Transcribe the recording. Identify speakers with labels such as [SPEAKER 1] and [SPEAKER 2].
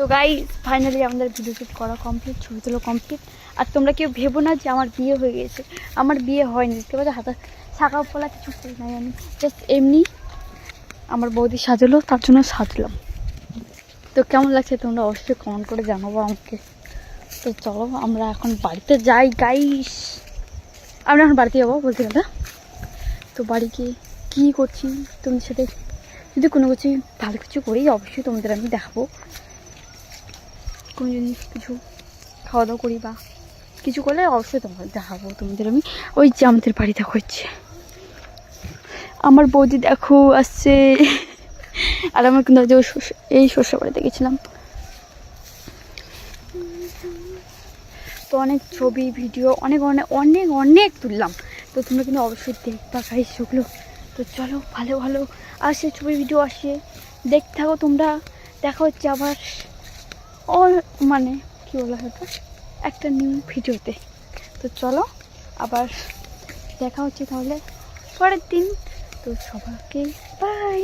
[SPEAKER 1] তো guys finally আমাদের video shoot করা কমপ্লিট, ছবি তোলা কমপ্লিট। আর তোমরা কেউ ভেবো না যে আমার বিয়ে হয়ে গেছে, আমার বিয়ে হয়নি। দেখতে পাচ্ছ হাতে শাখা পোলা কিছু করি নাই, আমি জাস্ট এমনি আমার বৌদি সাজালো তার জন্য সাজলাম। তো কেমন লাগছে তোমরা অবশ্যই কমেন্ট করে জানাবো আমাকে। তো চলো আমরা এখন বাড়িতে যাই গাইস। আমরা এখন বাড়িতে যাবো বলতে গেলে। তো বাড়ি গিয়ে কী করছি তোমাদের সাথে, যদি কোনো কিছু ভালো কিছু করি অবশ্যই তোমাদের আমি দেখাবো। কোনো যদি কিছু খাওয়া দাওয়া করি বা কিছু করলে অবশ্যই তোমাদের দেখাবো তোমাদের আমি। ওই যে আমাদের বাড়ি দেখো হচ্ছে, আমার বৌদি দেখো আসছে। আর আমার কিন্তু এই শ্বশুর বাড়িতে গেছিলাম। তো অনেক ছবি ভিডিও অনেক অনেক অনেক অনেক তুললাম। তো তোমরা কিন্তু অবশ্যই দেখবা গাইস সেগুলো। তো চলো ভালো ভালো আসে ছবি ভিডিও আসে, দেখতে থাকো তোমরা। দেখা হচ্ছে আবার মানে কী বলা হতো একটা নিউ ভিডিওতে। তো চলো আবার দেখা হচ্ছে তাহলে পরের দিন। তো সবাইকে বাই।